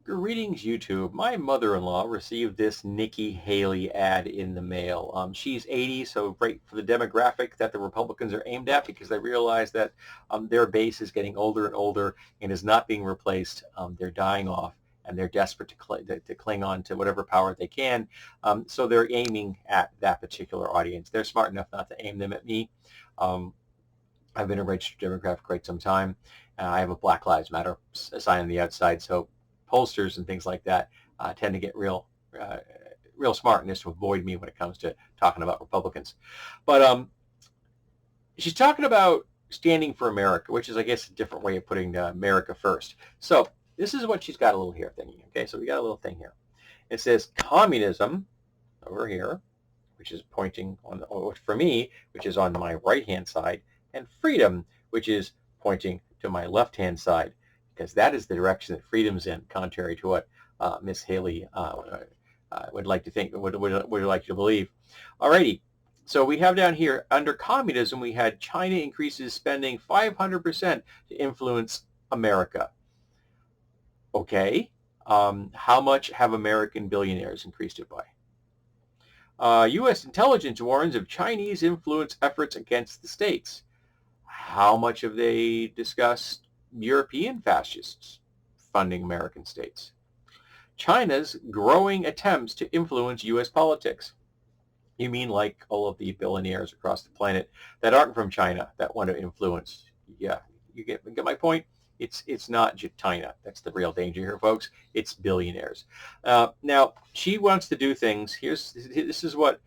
Greetings, YouTube. My mother-in-law received this Nikki Haley ad in the mail. She's 80, so great for the demographic that the Republicans are aimed at because they realize that their base is getting older and older and is not being replaced. They're dying off, and they're desperate to cling on to whatever power they can. So they're aiming at that particular audience. They're smart enough not to aim them at me. Um, I've been a registered Democrat for quite some time. I have a Black Lives Matter sign on the outside, so pollsters and things like that tend to get uh, real smart and just to avoid me when it comes to talking about Republicans. But she's talking about standing for America, which is, I guess, a different way of putting America first. So this is what she's got a little here thingy. Okay, so we got a little thing here. It says communism over here, which is pointing on, for me, which is on my right-hand side, and freedom, which is pointing to my left-hand side, because that is the direction that freedom's in, contrary to what Miss Haley would like to think, would like to believe. Alrighty, so we have down here, under communism, we had China increases spending 500% to influence America. Okay, how much have American billionaires increased it by? U.S. intelligence warns of Chinese influence efforts against the states. How much have they discussed European fascists funding American states? China's growing attempts to influence U.S. politics. You mean like all of the billionaires across the planet that aren't from China that want to influence? Yeah, you get my point? It's not China. That's the real danger here, folks. It's billionaires. Now she wants to do things. This is what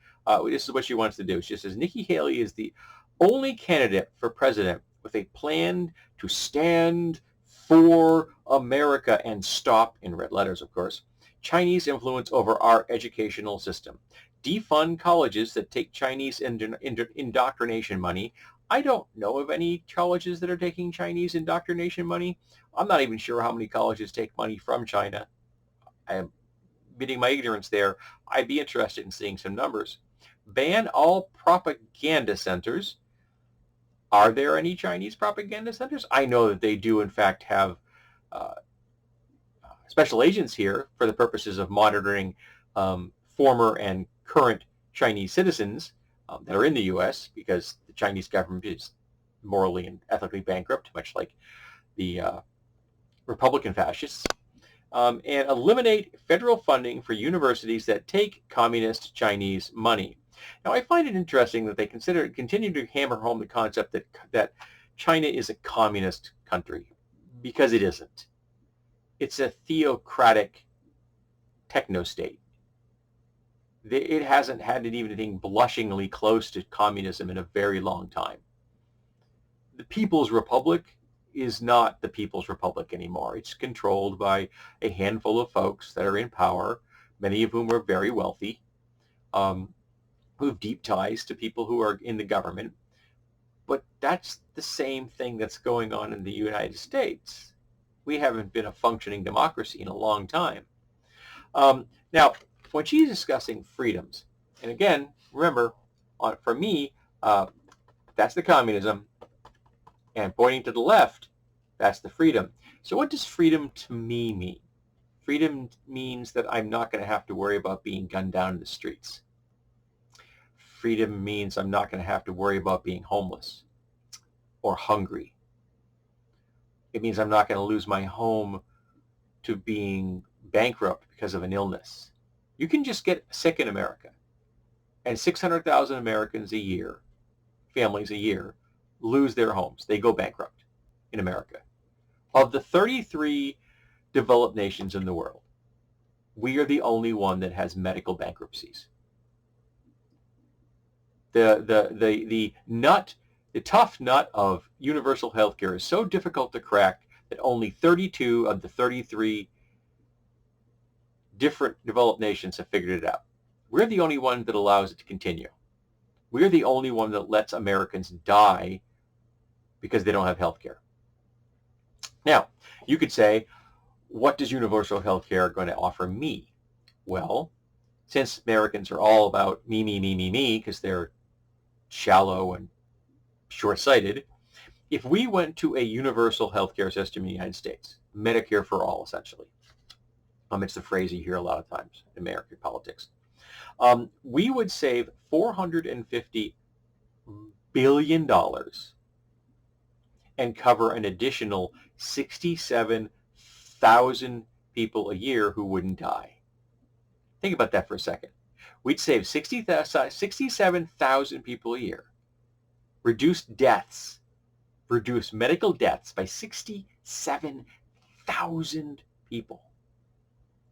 she wants to do. She says Nikki Haley is the only candidate for president with a plan to stand for America and stop, in red letters, of course, Chinese influence over our educational system. Defund colleges that take Chinese indoctrination money. I don't know of any colleges that are taking Chinese indoctrination money. I'm not even sure how many colleges take money from China. I am admitting my ignorance there. I'd be interested in seeing some numbers. Ban all propaganda centers. Are there any Chinese propaganda centers? I know that they do, in fact, have uh, special agents here for the purposes of monitoring former and current Chinese citizens that are in the U.S. because the Chinese government is morally and ethically bankrupt, much like the Republican fascists, and eliminate federal funding for universities that take communist Chinese money. Now, I find it interesting that they continue to hammer home the concept that China is a communist country, because it isn't. It's a theocratic techno-state. It hasn't had anything blushingly close to communism in a very long time. The People's Republic is not the People's Republic anymore. It's controlled by a handful of folks that are in power, many of whom are very wealthy, who have deep ties to people who are in the government. But that's the same thing that's going on in the United States. We haven't been a functioning democracy in a long time. Now, when she's discussing freedoms, and again, remember, for me, that's the communism, and pointing to the left, that's the freedom. So what does freedom to me mean? Freedom means that I'm not going to have to worry about being gunned down in the streets. Freedom means I'm not going to have to worry about being homeless or hungry. It means I'm not going to lose my home to being bankrupt because of an illness. You can just get sick in America, and 600,000 Americans a year, families a year, lose their homes. They go bankrupt in America. Of the 33 developed nations in the world, we are the only one that has medical bankruptcies. The tough nut of universal health care is so difficult to crack that only 32 of the 33 different developed nations have figured it out. We're the only one that allows it to continue. We're the only one that lets Americans die because they don't have health care. Now, you could say, what does universal health care going to offer me? Well, since Americans are all about me, because they're shallow and short-sighted, if we went to a universal health care system in the United States, Medicare for all, essentially, It's the phrase you hear a lot of times in American politics. We would save $450 billion and cover an additional 67,000 people a year who wouldn't die. Think about that for a second. We'd save 67,000 people a year, reduce deaths, reduce medical deaths by 67,000 people,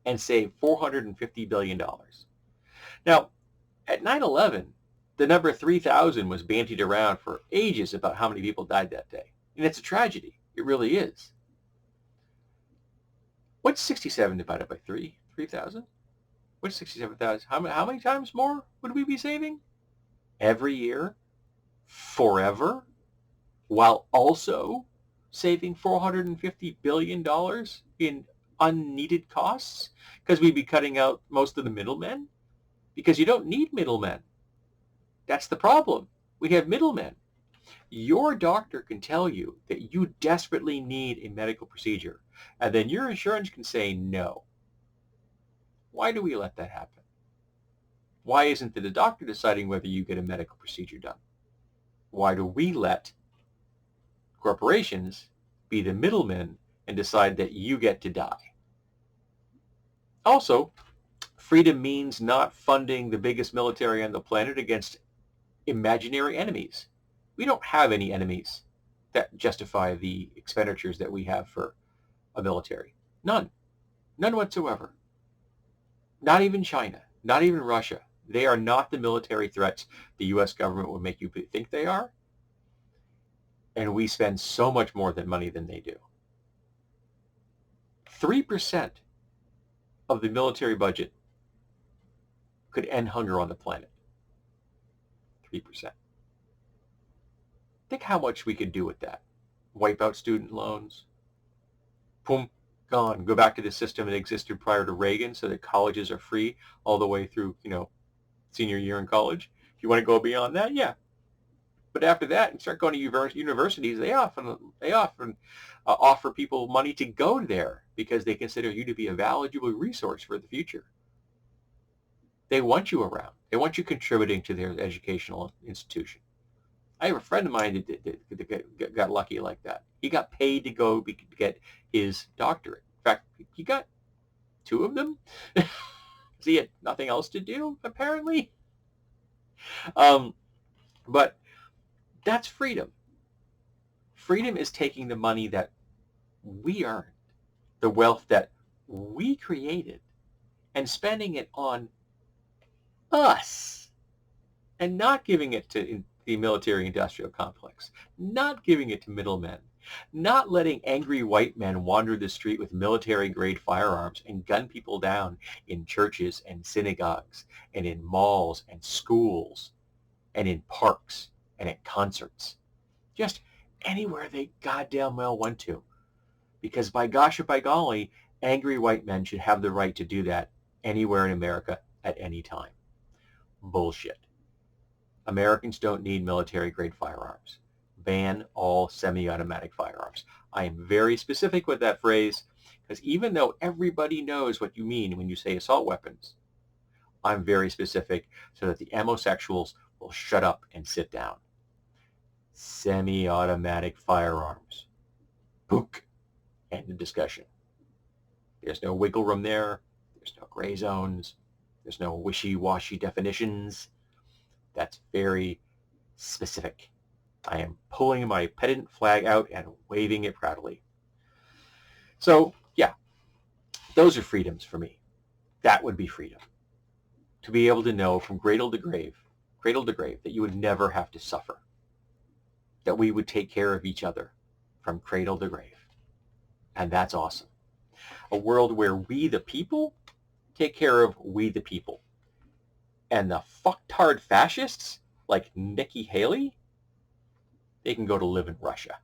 and save $450 billion. Now, at 9/11, the number 3,000 was bandied around for ages about how many people died that day. And it's a tragedy. It really is. What's 67 divided by 3? 3,000? What's 67,000? How many times more would we be saving? Every year? Forever? While also saving $450 billion in unneeded costs? Because we'd be cutting out most of the middlemen? Because you don't need middlemen. That's the problem. We have middlemen. Your doctor can tell you that you desperately need a medical procedure, and then your insurance can say no. Why do we let that happen? Why isn't it the doctor deciding whether you get a medical procedure done? Why do we let corporations be the middlemen and decide that you get to die? Also, freedom means not funding the biggest military on the planet against imaginary enemies. We don't have any enemies that justify the expenditures that we have for a military. None. None whatsoever. Not even China. Not even Russia. They are not the military threats the U.S. government would make you think they are. And we spend so much more money than they do. 3% of the military budget could end hunger on the planet. 3%. Think how much we could do with that. Wipe out student loans. Boom, gone. Go back to the system that existed prior to Reagan so that colleges are free all the way through, senior year in college. If you want to go beyond that, yeah. But after that, and start going to universities, they often offer people money to go there because they consider you to be a valuable resource for the future. They want you around. They want you contributing to their educational institution. I have a friend of mine that got lucky like that. He got paid to go get his doctorate. In fact, he got 2 of them. He had nothing else to do, apparently. But that's freedom. Freedom is taking the money that we earned, the wealth that we created, and spending it on us, and not giving it to the military-industrial complex, not giving it to middlemen, not letting angry white men wander the street with military-grade firearms and gun people down in churches and synagogues and in malls and schools and in parks and at concerts. Just anywhere they goddamn well want to. Because by gosh or by golly, angry white men should have the right to do that anywhere in America at any time. Bullshit. Americans don't need military-grade firearms. Ban all semi-automatic firearms. I am very specific with that phrase because even though everybody knows what you mean when you say assault weapons, I'm very specific so that the ammosexuals will shut up and sit down. Semi-automatic firearms. Book. End of discussion. There's no wiggle room there. There's no gray zones. There's no wishy-washy definitions. That's very specific. I am pulling my pedant flag out and waving it proudly. So, yeah, those are freedoms for me. That would be freedom. To be able to know from cradle to grave, that you would never have to suffer. That we would take care of each other from cradle to grave. And that's awesome. A world where we the people take care of we the people. And the fucktard fascists like Nikki Haley, they can go to live in Russia.